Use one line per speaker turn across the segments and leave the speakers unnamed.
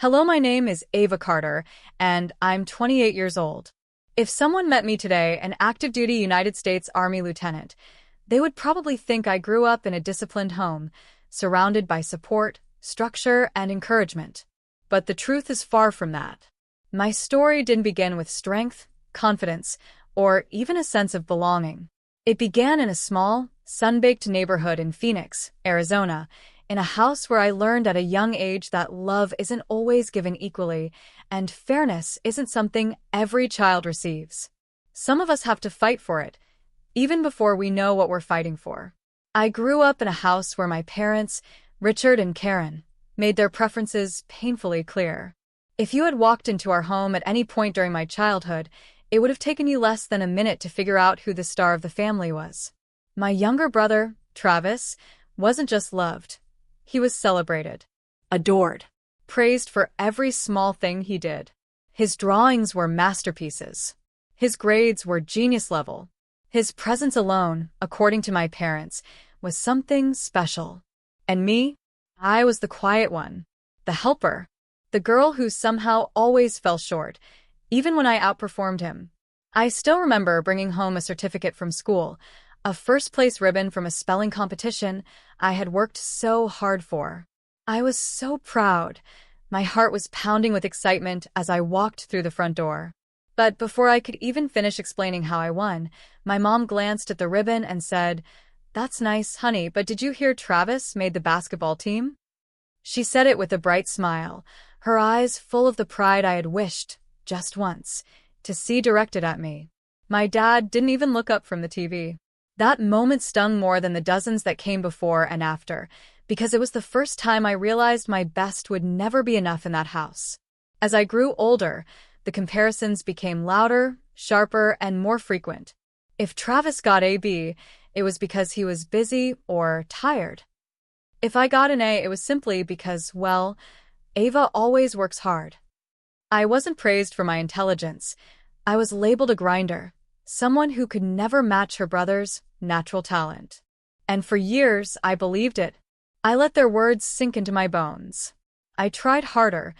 Hello, my name is Ava Carter, and I'm 28 years old. If someone met me today, an active duty United States Army lieutenant, they would probably think I grew up in a disciplined home, surrounded by support, structure, and encouragement. But the truth is far from that. My story didn't begin with strength, confidence, or even a sense of belonging. It began in a small, sun-baked neighborhood in Phoenix, Arizona, in a house where I learned at a young age that love isn't always given equally, and fairness isn't something every child receives. Some of us have to fight for it, even before we know what we're fighting for. I grew up in a house where my parents, Richard and Karen, made their preferences painfully clear. If you had walked into our home at any point during my childhood, it would have taken you less than a minute to figure out who the star of the family was. My younger brother, Travis, wasn't just loved. He was celebrated, adored, praised for every small thing he did. His drawings were masterpieces. His grades were genius level. His presence alone, according to my parents, was something special. And me? I was the quiet one, the helper, the girl who somehow always fell short, even when I outperformed him. I still remember bringing home a certificate from school, a first-place ribbon from a spelling competition I had worked so hard for. I was so proud. My heart was pounding with excitement as I walked through the front door. But before I could even finish explaining how I won, my mom glanced at the ribbon and said, "That's nice, honey, but did you hear Travis made the basketball team?" She said it with a bright smile, her eyes full of the pride I had wished, just once, to see directed at me. My dad didn't even look up from the TV. That moment stung more than the dozens that came before and after, because it was the first time I realized my best would never be enough in that house. As I grew older, the comparisons became louder, sharper, and more frequent. If Travis got a B, it was because he was busy or tired. If I got an A, it was simply because, well, Ava always works hard. I wasn't praised for my intelligence. I was labeled a grinder, someone who could never match her brother's natural talent. And for years, I believed it. I let their words sink into my bones. I tried harder,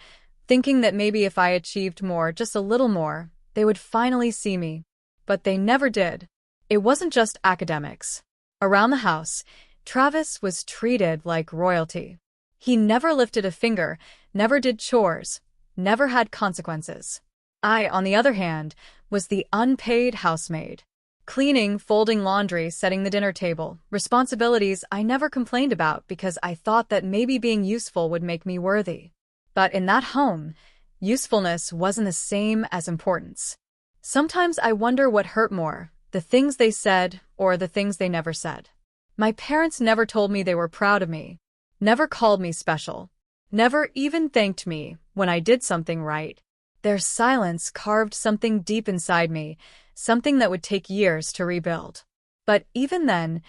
thinking that maybe if I achieved more, just a little more, they would finally see me. But they never did. It wasn't just academics. Around the house, Travis was treated like royalty. He never lifted a finger, never did chores, never had consequences. I, on the other hand, was the unpaid housemaid. Cleaning, folding laundry, setting the dinner table, responsibilities I never complained about because I thought that maybe being useful would make me worthy. But in that home, usefulness wasn't the same as importance. Sometimes I wonder what hurt more, the things they said or the things they never said. My parents never told me they were proud of me, never called me special, never even thanked me when I did something right. Their silence carved something deep inside me, something that would take years to rebuild. But even then,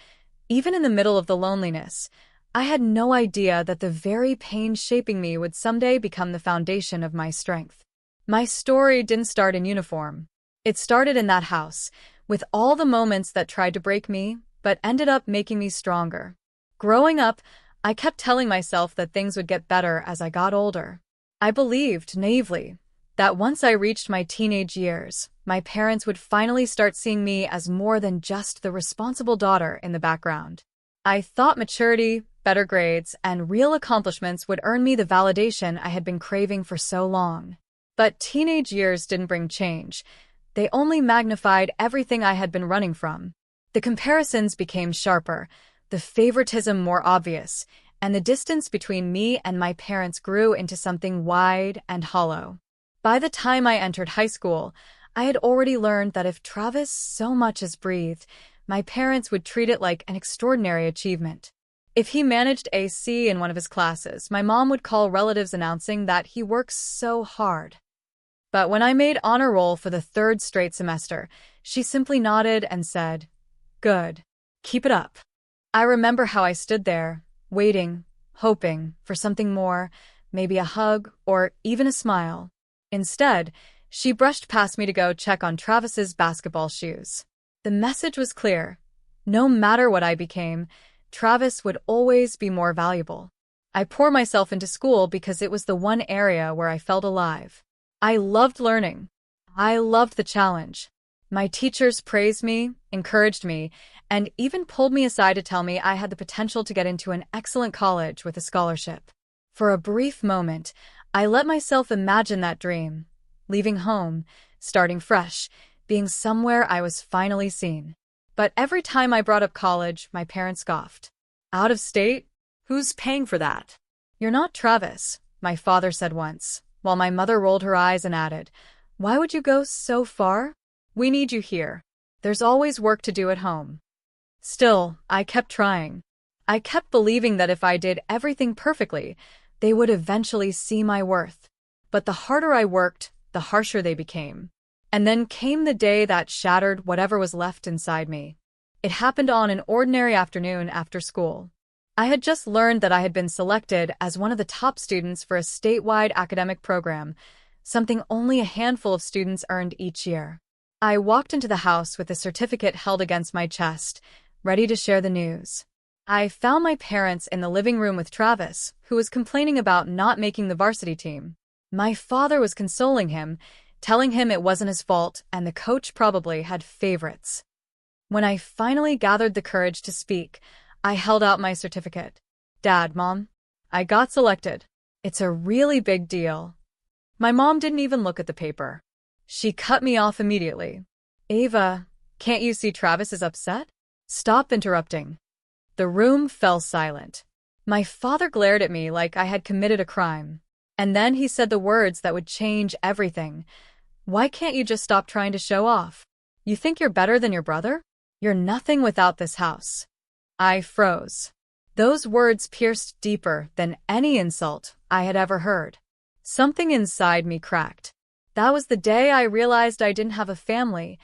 even in the middle of the loneliness, I had no idea that the very pain shaping me would someday become the foundation of my strength. My story didn't start in uniform. It started in that house, with all the moments that tried to break me, but ended up making me stronger. Growing up, I kept telling myself that things would get better as I got older. I believed, naively, that once I reached my teenage years, my parents would finally start seeing me as more than just the responsible daughter in the background. I thought maturity, better grades, and real accomplishments would earn me the validation I had been craving for so long. But teenage years didn't bring change. They only magnified everything I had been running from. The comparisons became sharper, the favoritism more obvious, and the distance between me and my parents grew into something wide and hollow. By the time I entered high school, I had already learned that if Travis so much as breathed, my parents would treat it like an extraordinary achievement. If he managed a C in one of his classes, my mom would call relatives announcing that he works so hard. But when I made honor roll for the third straight semester, she simply nodded and said, "Good. Keep it up." I remember how I stood there, waiting, hoping for something more, maybe a hug or even a smile. Instead, she brushed past me to go check on Travis's basketball shoes. The message was clear. No matter what I became, Travis would always be more valuable. I poured myself into school because it was the one area where I felt alive. I loved learning. I loved the challenge. My teachers praised me, encouraged me, and even pulled me aside to tell me I had the potential to get into an excellent college with a scholarship. For a brief moment, I let myself imagine that dream, leaving home, starting fresh, being somewhere I was finally seen. But every time I brought up college, my parents scoffed. Out of state? Who's paying for that? You're not Travis, my father said once, while my mother rolled her eyes and added, why would you go so far? We need you here. There's always work to do at home. Still, I kept trying. I kept believing that if I did everything perfectly, they would eventually see my worth. But the harder I worked, the harsher they became. And then came the day that shattered whatever was left inside me. It happened on an ordinary afternoon after school. I had just learned that I had been selected as one of the top students for a statewide academic program, something only a handful of students earned each year. I walked into the house with the certificate held against my chest, ready to share the news. I found my parents in the living room with Travis, who was complaining about not making the varsity team. My father was consoling him, telling him it wasn't his fault and the coach probably had favorites. When I finally gathered the courage to speak, I held out my certificate. Dad, Mom, I got selected. It's a really big deal. My mom didn't even look at the paper. She cut me off immediately. Ava, can't you see Travis is upset? Stop interrupting. The room fell silent. My father glared at me like I had committed a crime. And then he said the words that would change everything. Why can't you just stop trying to show off? You think you're better than your brother? You're nothing without this house. I froze. Those words pierced deeper than any insult I had ever heard. Something inside me cracked. That was the day I realized I didn't have a family.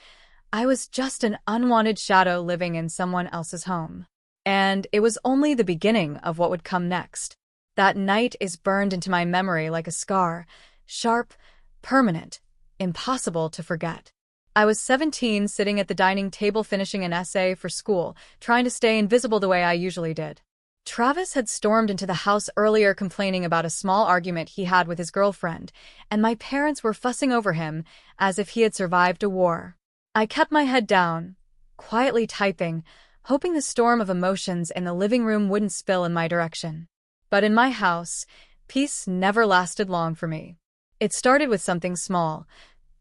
I was just an unwanted shadow living in someone else's home. And it was only the beginning of what would come next. That night is burned into my memory like a scar, sharp, permanent, impossible to forget. I was 17, sitting at the dining table finishing an essay for school, trying to stay invisible the way I usually did. Travis had stormed into the house earlier complaining about a small argument he had with his girlfriend, and my parents were fussing over him as if he had survived a war. I kept my head down, quietly typing, hoping the storm of emotions in the living room wouldn't spill in my direction. But in my house, peace never lasted long for me. It started with something small,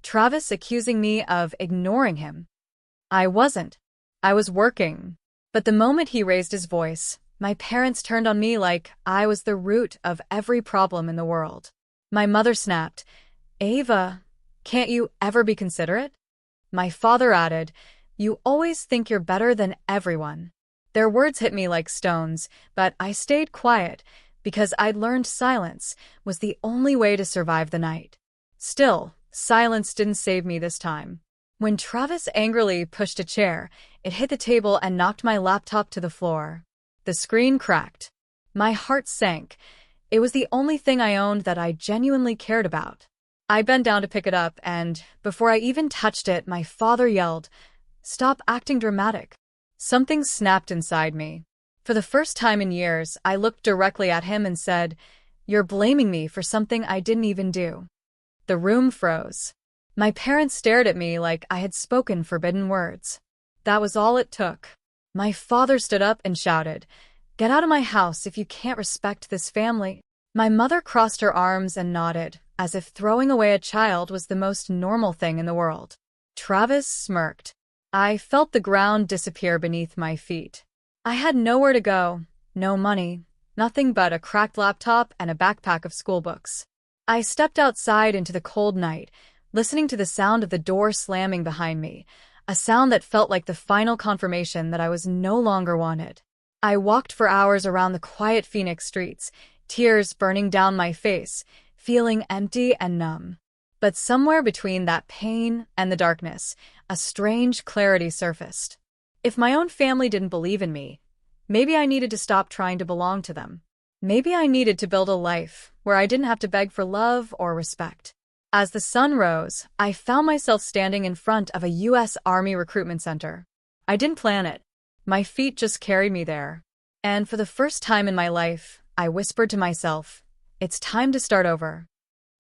Travis accusing me of ignoring him. I wasn't. I was working. But the moment he raised his voice, my parents turned on me like I was the root of every problem in the world. My mother snapped, Ava, can't you ever be considerate? My father added, you always think you're better than everyone. Their words hit me like stones, but I stayed quiet because I'd learned silence was the only way to survive the night. Still, silence didn't save me this time. When Travis angrily pushed a chair, it hit the table and knocked my laptop to the floor. The screen cracked. My heart sank. It was the only thing I owned that I genuinely cared about. I bent down to pick it up, and before I even touched it, my father yelled, "Stop acting dramatic." Something snapped inside me. For the first time in years, I looked directly at him and said, "You're blaming me for something I didn't even do." The room froze. My parents stared at me like I had spoken forbidden words. That was all it took. My father stood up and shouted, "Get out of my house if you can't respect this family." My mother crossed her arms and nodded, as if throwing away a child was the most normal thing in the world. Travis smirked. I felt the ground disappear beneath my feet. I had nowhere to go, no money, nothing but a cracked laptop and a backpack of school books. I stepped outside into the cold night, listening to the sound of the door slamming behind me, a sound that felt like the final confirmation that I was no longer wanted. I walked for hours around the quiet Phoenix streets, tears burning down my face, feeling empty and numb. But somewhere between that pain and the darkness, a strange clarity surfaced. If my own family didn't believe in me, maybe I needed to stop trying to belong to them. Maybe I needed to build a life where I didn't have to beg for love or respect. As the sun rose, I found myself standing in front of a U.S. Army recruitment center. I didn't plan it. My feet just carried me there. And for the first time in my life, I whispered to myself, it's time to start over.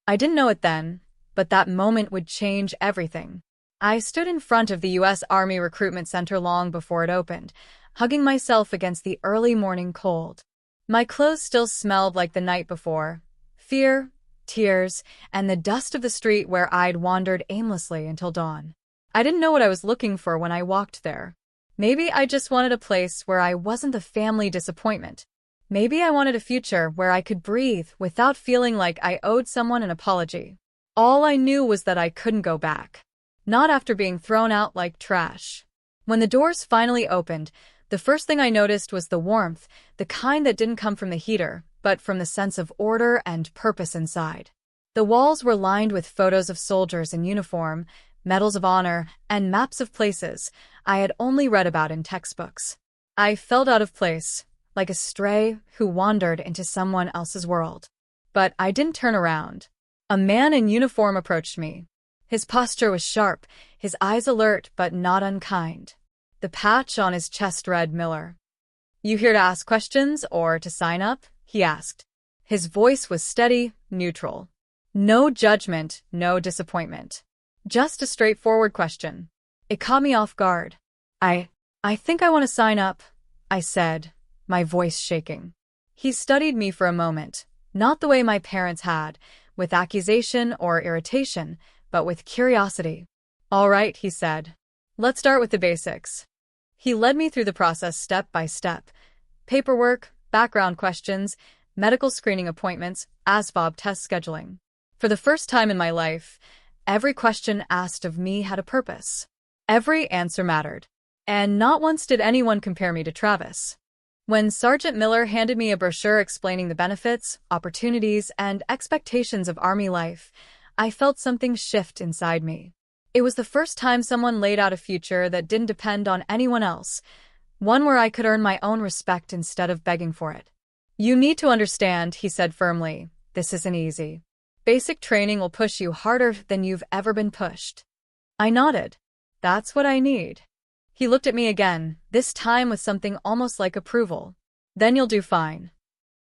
I didn't know it then, but that moment would change everything. I stood in front of the U.S. Army Recruitment Center long before it opened, hugging myself against the early morning cold. My clothes still smelled like the night before. Fear, tears, and the dust of the street where I'd wandered aimlessly until dawn. I didn't know what I was looking for when I walked there. Maybe I just wanted a place where I wasn't the family disappointment. Maybe I wanted a future where I could breathe without feeling like I owed someone an apology. All I knew was that I couldn't go back. Not after being thrown out like trash. When the doors finally opened, the first thing I noticed was the warmth, the kind that didn't come from the heater, but from the sense of order and purpose inside. The walls were lined with photos of soldiers in uniform, medals of honor, and maps of places I had only read about in textbooks. I felt out of place, like a stray who wandered into someone else's world. But I didn't turn around. A man in uniform approached me. His posture was sharp, his eyes alert but not unkind. The patch on his chest read Miller. "You here to ask questions or to sign up?" he asked. His voice was steady, neutral. No judgment, no disappointment. Just a straightforward question. It caught me off guard. I think I want to sign up, I said, my voice shaking. He studied me for a moment, not the way my parents had, with accusation or irritation, but with curiosity. "All right," he said. "Let's start with the basics." He led me through the process step by step. Paperwork, background questions, medical screening appointments, ASVAB test scheduling. For the first time in my life, every question asked of me had a purpose. Every answer mattered. And not once did anyone compare me to Travis. When Sergeant Miller handed me a brochure explaining the benefits, opportunities, and expectations of Army life, I felt something shift inside me. It was the first time someone laid out a future that didn't depend on anyone else, one where I could earn my own respect instead of begging for it. "You need to understand," he said firmly, "this isn't easy. Basic training will push you harder than you've ever been pushed." I nodded. "That's what I need." He looked at me again, this time with something almost like approval. "Then you'll do fine."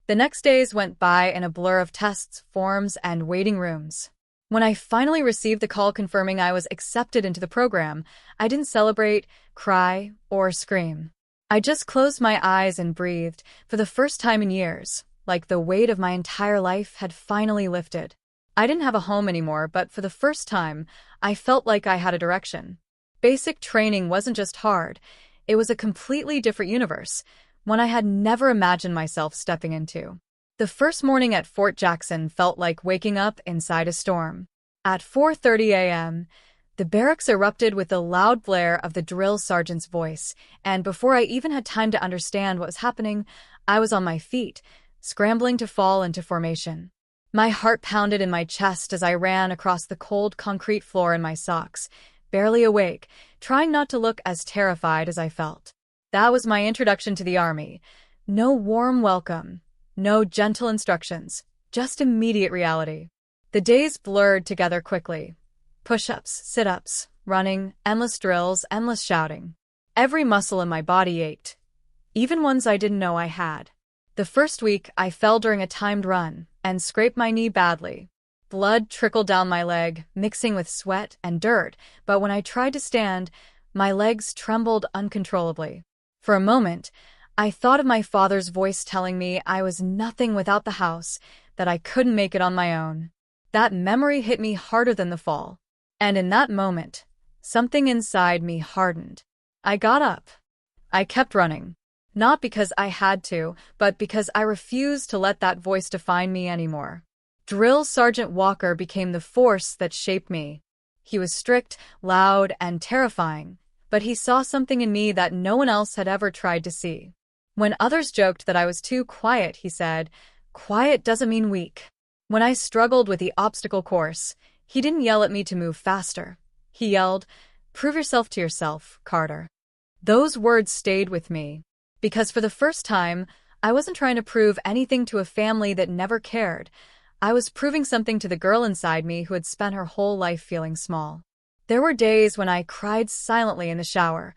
The next days went by in a blur of tests, forms, and waiting rooms. When I finally received the call confirming I was accepted into the program, I didn't celebrate, cry, or scream. I just closed my eyes and breathed, for the first time in years, like the weight of my entire life had finally lifted. I didn't have a home anymore, but for the first time, I felt like I had a direction. Basic training wasn't just hard, it was a completely different universe, one I had never imagined myself stepping into. The first morning at Fort Jackson felt like waking up inside a storm. At 4:30 a.m., the barracks erupted with the loud blare of the drill sergeant's voice, and before I even had time to understand what was happening, I was on my feet, scrambling to fall into formation. My heart pounded in my chest as I ran across the cold concrete floor in my socks, barely awake, trying not to look as terrified as I felt. That was my introduction to the Army. No warm welcome, no gentle instructions, just immediate reality. The days blurred together quickly. Push-ups, sit-ups, running, endless drills, endless shouting. Every muscle in my body ached, even ones I didn't know I had. The first week, I fell during a timed run and scraped my knee badly. Blood trickled down my leg, mixing with sweat and dirt, but when I tried to stand, my legs trembled uncontrollably. For a moment, I thought of my father's voice telling me I was nothing without the house, that I couldn't make it on my own. That memory hit me harder than the fall. And in that moment, something inside me hardened. I got up. I kept running. Not because I had to, but because I refused to let that voice define me anymore. Drill Sergeant Walker became the force that shaped me. He was strict, loud, and terrifying, but he saw something in me that no one else had ever tried to see. When others joked that I was too quiet, he said, "Quiet doesn't mean weak." When I struggled with the obstacle course, he didn't yell at me to move faster. He yelled, "Prove yourself to yourself, Carter." Those words stayed with me, because for the first time, I wasn't trying to prove anything to a family that never cared. I was proving something to the girl inside me who had spent her whole life feeling small. There were days when I cried silently in the shower,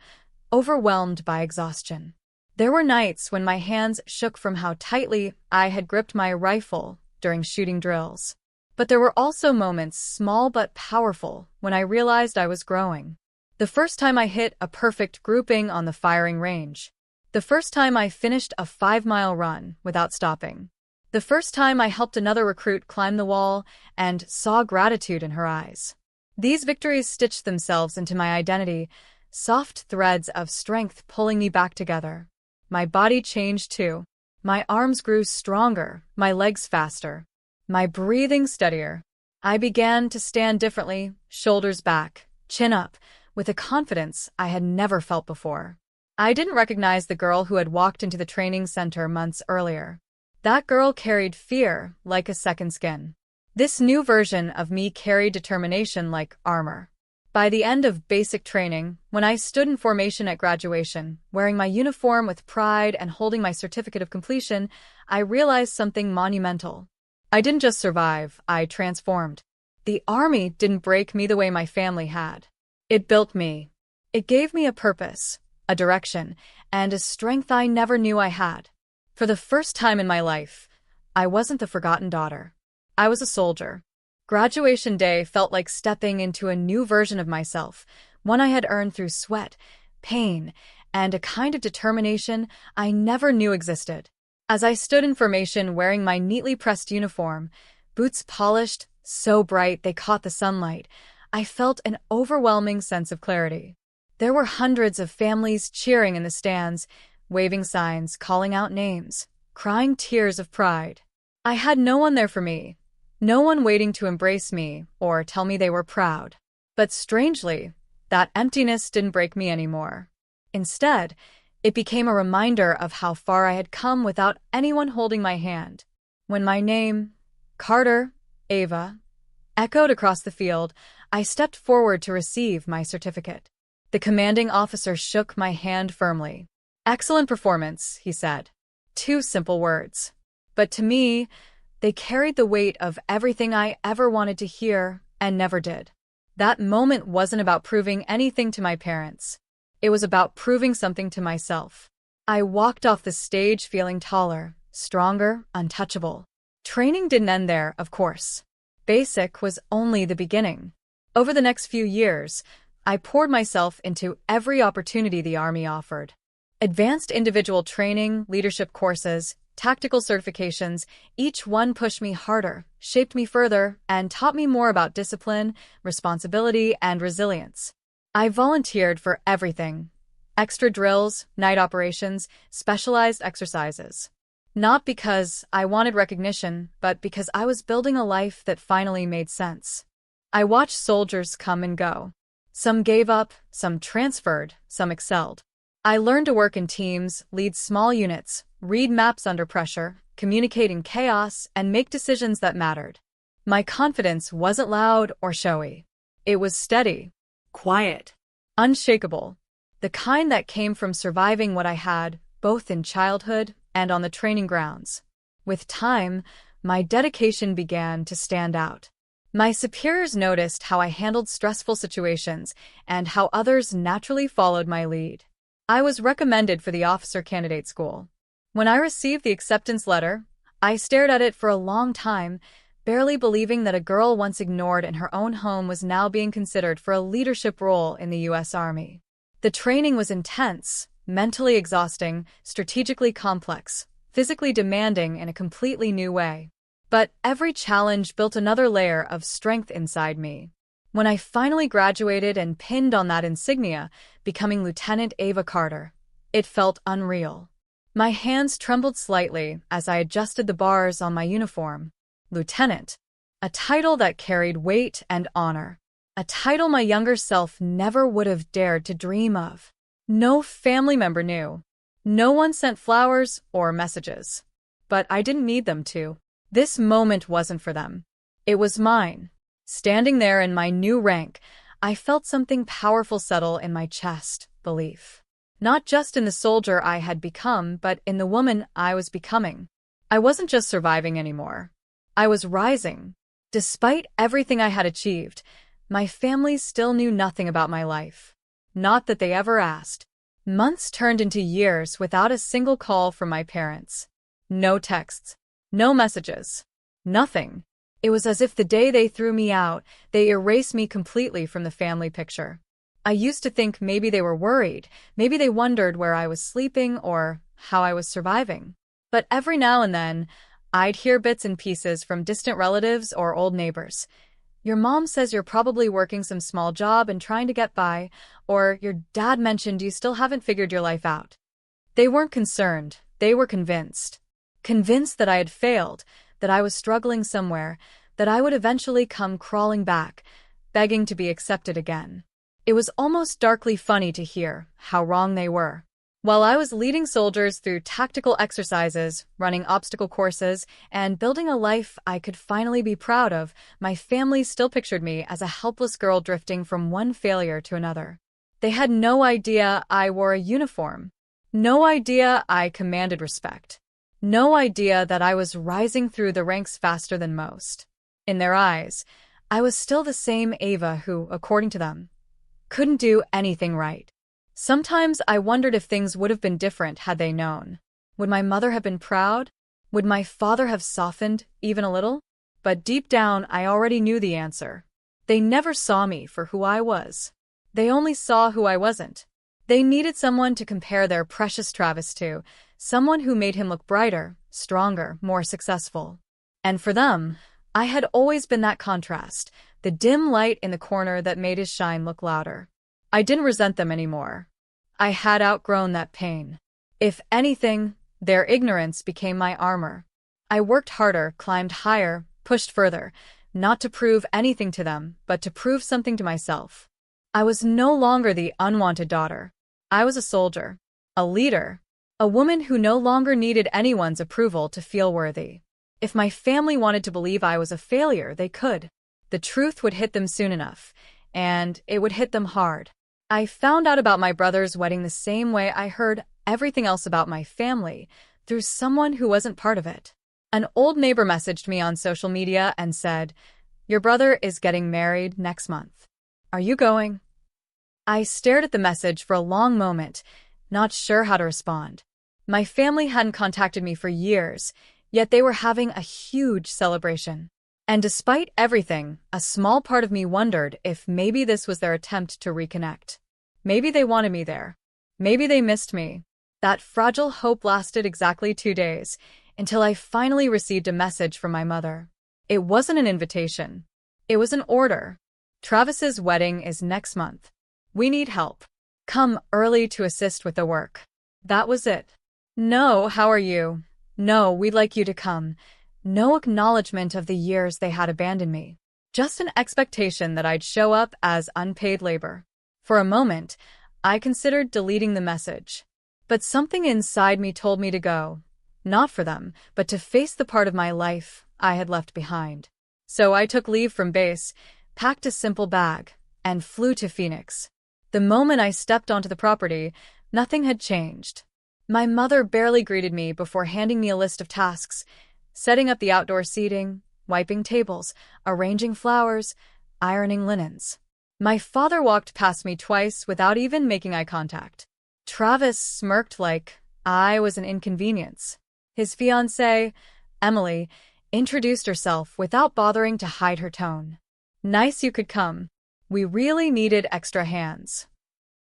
overwhelmed by exhaustion. There were nights when my hands shook from how tightly I had gripped my rifle during shooting drills. But there were also moments, small but powerful, when I realized I was growing. The first time I hit a perfect grouping on the firing range. The first time I finished a 5-mile run without stopping. The first time I helped another recruit climb the wall and saw gratitude in her eyes. These victories stitched themselves into my identity, soft threads of strength pulling me back together. My body changed too. My arms grew stronger, my legs faster, my breathing steadier. I began to stand differently, shoulders back, chin up, with a confidence I had never felt before. I didn't recognize the girl who had walked into the training center months earlier. That girl carried fear like a second skin. This new version of me carried determination like armor. By the end of basic training, when I stood in formation at graduation, wearing my uniform with pride and holding my certificate of completion, I realized something monumental. I didn't just survive, I transformed. The Army didn't break me the way my family had. It built me. It gave me a purpose, a direction, and a strength I never knew I had. For the first time in my life, I wasn't the forgotten daughter. I was a soldier. Graduation day felt like stepping into a new version of myself, one I had earned through sweat, pain, and a kind of determination I never knew existed. As I stood in formation wearing my neatly pressed uniform, boots polished, so bright they caught the sunlight, I felt an overwhelming sense of clarity. There were hundreds of families cheering in the stands, waving signs, calling out names, crying tears of pride. I had no one there for me, no one waiting to embrace me or tell me they were proud. But strangely, that emptiness didn't break me anymore. Instead, it became a reminder of how far I had come without anyone holding my hand. When my name, Carter, Ava, echoed across the field, I stepped forward to receive my certificate. The commanding officer shook my hand firmly. "Excellent performance," he said. 2 simple words. But to me, they carried the weight of everything I ever wanted to hear and never did. That moment wasn't about proving anything to my parents. It was about proving something to myself. I walked off the stage feeling taller, stronger, untouchable. Training didn't end there, of course. Basic was only the beginning. Over the next few years, I poured myself into every opportunity the Army offered. Advanced individual training, leadership courses, tactical certifications, each one pushed me harder, shaped me further, and taught me more about discipline, responsibility, and resilience. I volunteered for everything: extra drills, night operations, specialized exercises. Not because I wanted recognition, but because I was building a life that finally made sense. I watched soldiers come and go. Some gave up, some transferred, some excelled. I learned to work in teams, lead small units, read maps under pressure, communicate in chaos, and make decisions that mattered. My confidence wasn't loud or showy. It was steady, quiet, unshakable. The kind that came from surviving what I had, both in childhood and on the training grounds. With time, my dedication began to stand out. My superiors noticed how I handled stressful situations and how others naturally followed my lead. I was recommended for the officer candidate school. When I received the acceptance letter, I stared at it for a long time, barely believing that a girl once ignored in her own home was now being considered for a leadership role in the U.S. Army. The training was intense, mentally exhausting, strategically complex, physically demanding in a completely new way. But every challenge built another layer of strength inside me. When I finally graduated and pinned on that insignia, becoming Lieutenant Ava Carter, it felt unreal. My hands trembled slightly as I adjusted the bars on my uniform. Lieutenant, a title that carried weight and honor. A title my younger self never would have dared to dream of. No family member knew. No one sent flowers or messages. But I didn't need them to. This moment wasn't for them. It was mine. Standing there in my new rank, I felt something powerful settle in my chest, belief. Not just in the soldier I had become, but in the woman I was becoming. I wasn't just surviving anymore. I was rising. Despite everything I had achieved, my family still knew nothing about my life. Not that they ever asked. Months turned into years without a single call from my parents. No texts. No messages. Nothing. It was as if the day they threw me out, they erased me completely from the family picture. I used to think maybe they were worried, maybe they wondered where I was sleeping or how I was surviving. But every now and then, I'd hear bits and pieces from distant relatives or old neighbors. Your mom says you're probably working some small job and trying to get by, or your dad mentioned you still haven't figured your life out. They weren't concerned, they were convinced. Convinced that I had failed, that I was struggling somewhere, that I would eventually come crawling back, begging to be accepted again. It was almost darkly funny to hear how wrong they were. While I was leading soldiers through tactical exercises, running obstacle courses, and building a life I could finally be proud of, my family still pictured me as a helpless girl drifting from one failure to another. They had no idea I wore a uniform. No idea I commanded respect. No idea that I was rising through the ranks faster than most. In their eyes, I was still the same Ava who, according to them, couldn't do anything right. Sometimes I wondered if things would have been different had they known. Would my mother have been proud? Would my father have softened, even a little? But deep down, I already knew the answer. They never saw me for who I was. They only saw who I wasn't. They needed someone to compare their precious Travis to, someone who made him look brighter, stronger, more successful. And for them, I had always been that contrast, the dim light in the corner that made his shine look louder. I didn't resent them anymore. I had outgrown that pain. If anything, their ignorance became my armor. I worked harder, climbed higher, pushed further, not to prove anything to them, but to prove something to myself. I was no longer the unwanted daughter. I was a soldier, a leader, a woman who no longer needed anyone's approval to feel worthy. If my family wanted to believe I was a failure, they could. The truth would hit them soon enough, and it would hit them hard. I found out about my brother's wedding the same way I heard everything else about my family, through someone who wasn't part of it. An old neighbor messaged me on social media and said, "Your brother is getting married next month. Are you going?" I stared at the message for a long moment, not sure how to respond. My family hadn't contacted me for years, yet they were having a huge celebration. And despite everything, a small part of me wondered if maybe this was their attempt to reconnect. Maybe they wanted me there. Maybe they missed me. That fragile hope lasted exactly 2 days, until I finally received a message from my mother. It wasn't an invitation. It was an order. Travis's wedding is next month. We need help. Come early to assist with the work. That was it. No, how are you? No, we'd like you to come. No acknowledgement of the years they had abandoned me. Just an expectation that I'd show up as unpaid labor. For a moment, I considered deleting the message. But something inside me told me to go. Not for them, but to face the part of my life I had left behind. So I took leave from base, packed a simple bag, and flew to Phoenix. The moment I stepped onto the property, nothing had changed. My mother barely greeted me before handing me a list of tasks, setting up the outdoor seating, wiping tables, arranging flowers, ironing linens. My father walked past me twice without even making eye contact. Travis smirked like I was an inconvenience. His fiancée, Emily, introduced herself without bothering to hide her tone. "Nice you could come. We really needed extra hands."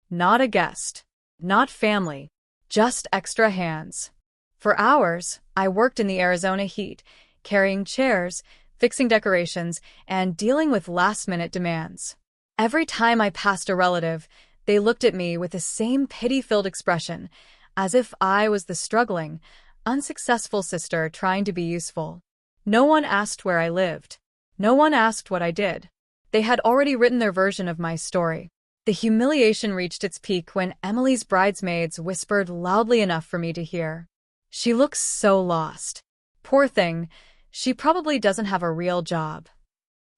Not a guest, not family, just extra hands. For hours, I worked in the Arizona heat, carrying chairs, fixing decorations, and dealing with last-minute demands. Every time I passed a relative, they looked at me with the same pity-filled expression, as if I was the struggling, unsuccessful sister trying to be useful. No one asked where I lived. No one asked what I did. They had already written their version of my story. The humiliation reached its peak when Emily's bridesmaids whispered loudly enough for me to hear. "She looks so lost. Poor thing, she probably doesn't have a real job."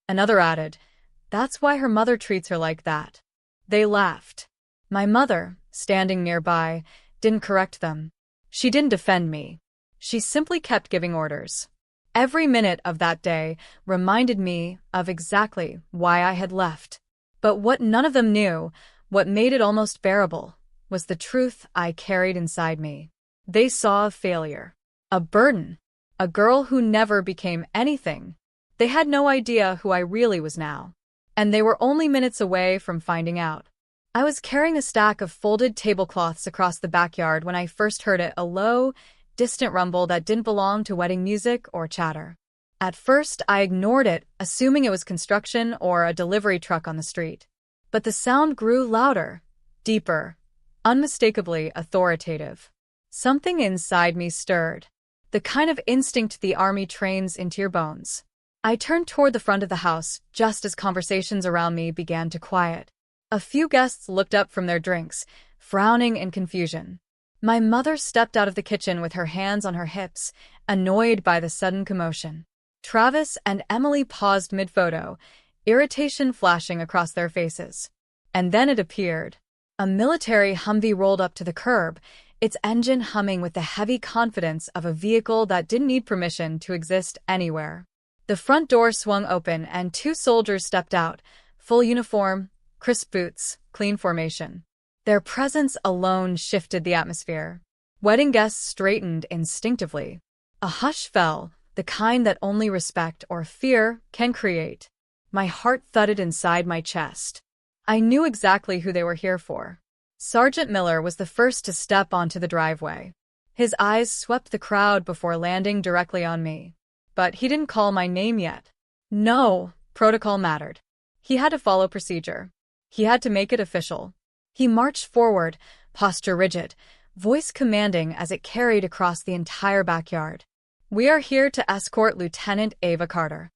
Another added, "That's why her mother treats her like that." They laughed. My mother, standing nearby, didn't correct them. She didn't defend me. She simply kept giving orders. Every minute of that day reminded me of exactly why I had left. But what none of them knew, what made it almost bearable, was the truth I carried inside me. They saw a failure, a burden, a girl who never became anything. They had no idea who I really was now. And they were only minutes away from finding out. I was carrying a stack of folded tablecloths across the backyard when I first heard it, a low, distant rumble that didn't belong to wedding music or chatter. At first, I ignored it, assuming it was construction or a delivery truck on the street. But the sound grew louder, deeper, unmistakably authoritative. Something inside me stirred, the kind of instinct the army trains into your bones. I turned toward the front of the house just as conversations around me began to quiet. A few guests looked up from their drinks, frowning in confusion. My mother stepped out of the kitchen with her hands on her hips, annoyed by the sudden commotion. Travis and Emily paused mid-photo, irritation flashing across their faces. And then it appeared. A military Humvee rolled up to the curb, its engine humming with the heavy confidence of a vehicle that didn't need permission to exist anywhere. The front door swung open and two soldiers stepped out, full uniform, crisp boots, clean formation. Their presence alone shifted the atmosphere. Wedding guests straightened instinctively. A hush fell, the kind that only respect or fear can create. My heart thudded inside my chest. I knew exactly who they were here for. Sergeant Miller was the first to step onto the driveway. His eyes swept the crowd before landing directly on me. But he didn't call my name yet. No, protocol mattered. He had to follow procedure. He had to make it official. He marched forward, posture rigid, voice commanding as it carried across the entire backyard. "We are here to escort Lieutenant Ava Carter."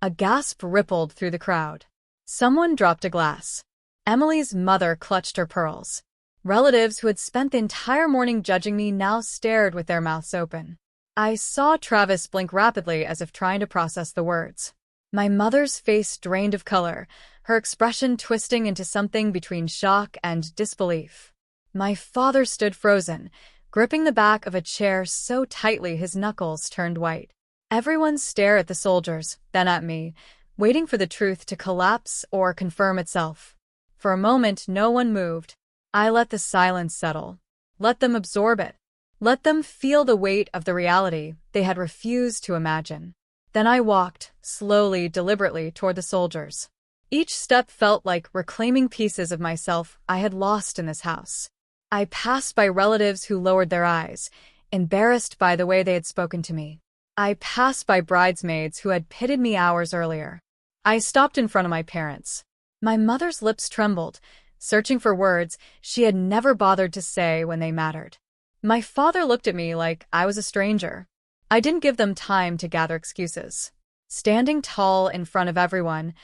A gasp rippled through the crowd. Someone dropped a glass. Emily's mother clutched her pearls. Relatives who had spent the entire morning judging me now stared with their mouths open. I saw Travis blink rapidly as if trying to process the words. My mother's face drained of color, her expression twisting into something between shock and disbelief. My father stood frozen, gripping the back of a chair so tightly his knuckles turned white. Everyone stared at the soldiers, then at me, waiting for the truth to collapse or confirm itself. For a moment, no one moved. I let the silence settle. Let them absorb it. Let them feel the weight of the reality they had refused to imagine. Then I walked, slowly, deliberately, toward the soldiers. Each step felt like reclaiming pieces of myself I had lost in this house. I passed by relatives who lowered their eyes, embarrassed by the way they had spoken to me. I passed by bridesmaids who had pitied me hours earlier. I stopped in front of my parents. My mother's lips trembled, searching for words she had never bothered to say when they mattered. My father looked at me like I was a stranger. I didn't give them time to gather excuses. Standing tall in front of everyone,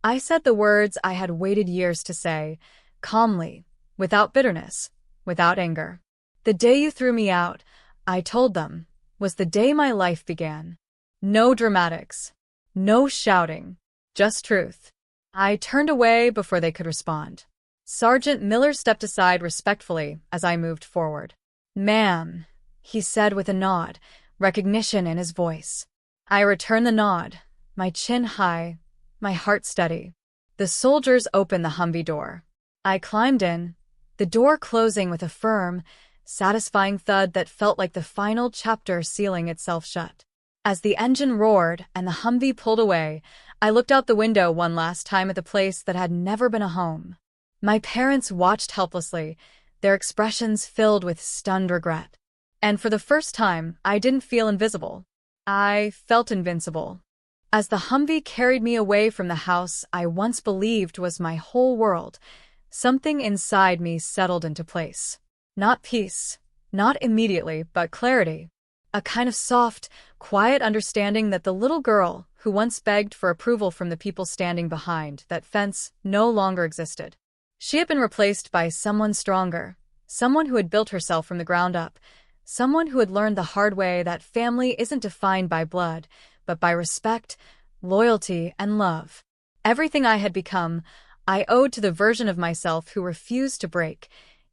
I said the words I had waited years to say, calmly, without bitterness, without anger. "The day you threw me out," I told them, "was the day my life began." No dramatics. No shouting. Just truth. I turned away before they could respond. Sergeant Miller stepped aside respectfully as I moved forward. "Ma'am," he said with a nod, recognition in his voice. I returned the nod, my chin high, my heart steady. The soldiers opened the Humvee door. I climbed in, the door closing with a firm, satisfying thud that felt like the final chapter sealing itself shut. As the engine roared and the Humvee pulled away, I looked out the window one last time at the place that had never been a home. My parents watched helplessly, their expressions filled with stunned regret. And for the first time, I didn't feel invisible. I felt invincible. As the Humvee carried me away from the house I once believed was my whole world, something inside me settled into place. Not peace, not immediately, but clarity. A kind of soft, quiet understanding that the little girl who once begged for approval from the people standing behind that fence no longer existed. She had been replaced by someone stronger, someone who had built herself from the ground up, someone who had learned the hard way that family isn't defined by blood, but by respect, loyalty, and love. Everything I had become, I owed to the version of myself who refused to break,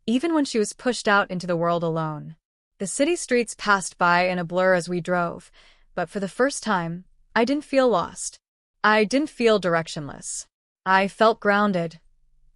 even when she was pushed out into the world alone. The city streets passed by in a blur as we drove, but for the first time, I didn't feel lost. I didn't feel directionless. I felt grounded,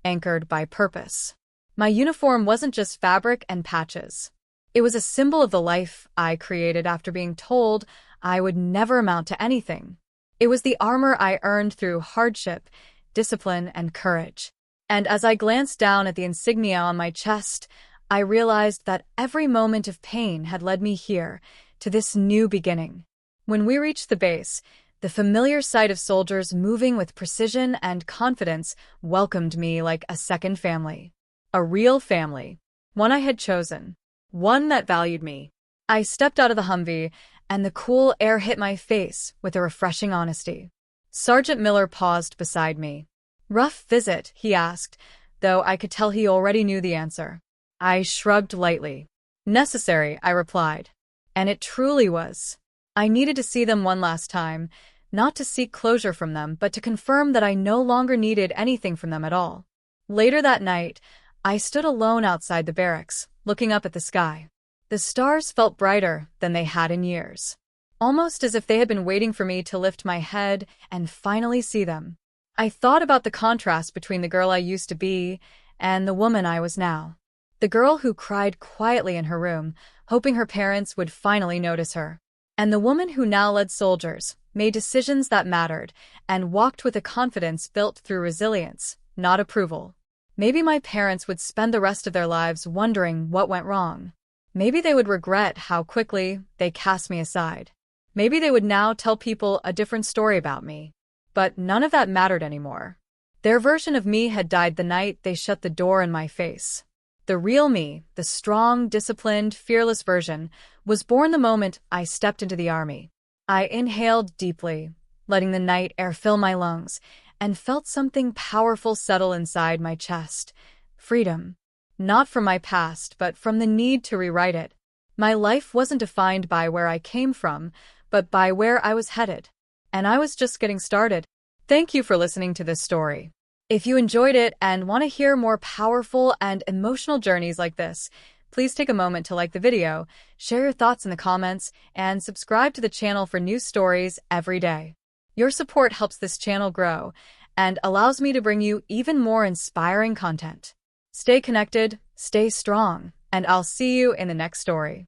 anchored by purpose. My uniform wasn't just fabric and patches. It was a symbol of the life I created after being told I would never amount to anything. It was the armor I earned through hardship, discipline, and courage. And as I glanced down at the insignia on my chest, I realized that every moment of pain had led me here, to this new beginning. When we reached the base, the familiar sight of soldiers moving with precision and confidence welcomed me like a second family. A real family. One I had chosen. One that valued me. I stepped out of the Humvee, and the cool air hit my face with a refreshing honesty. Sergeant Miller paused beside me. "Rough visit?" he asked, though I could tell he already knew the answer. I shrugged lightly. "Necessary," I replied. And it truly was. I needed to see them one last time, not to seek closure from them, but to confirm that I no longer needed anything from them at all. Later that night, I stood alone outside the barracks, looking up at the sky. The stars felt brighter than they had in years, almost as if they had been waiting for me to lift my head and finally see them. I thought about the contrast between the girl I used to be and the woman I was now. The girl who cried quietly in her room, hoping her parents would finally notice her. And the woman who now led soldiers, made decisions that mattered, and walked with a confidence built through resilience, not approval. Maybe my parents would spend the rest of their lives wondering what went wrong. Maybe they would regret how quickly they cast me aside. Maybe they would now tell people a different story about me. But none of that mattered anymore. Their version of me had died the night they shut the door in my face. The real me, the strong, disciplined, fearless version, was born the moment I stepped into the army. I inhaled deeply, letting the night air fill my lungs, and felt something powerful settle inside my chest. Freedom. Not from my past, but from the need to rewrite it. My life wasn't defined by where I came from, but by where I was headed. And I was just getting started. Thank you for listening to this story. If you enjoyed it and want to hear more powerful and emotional journeys like this, please take a moment to like the video, share your thoughts in the comments, and subscribe to the channel for new stories every day. Your support helps this channel grow and allows me to bring you even more inspiring content. Stay connected, stay strong, and I'll see you in the next story.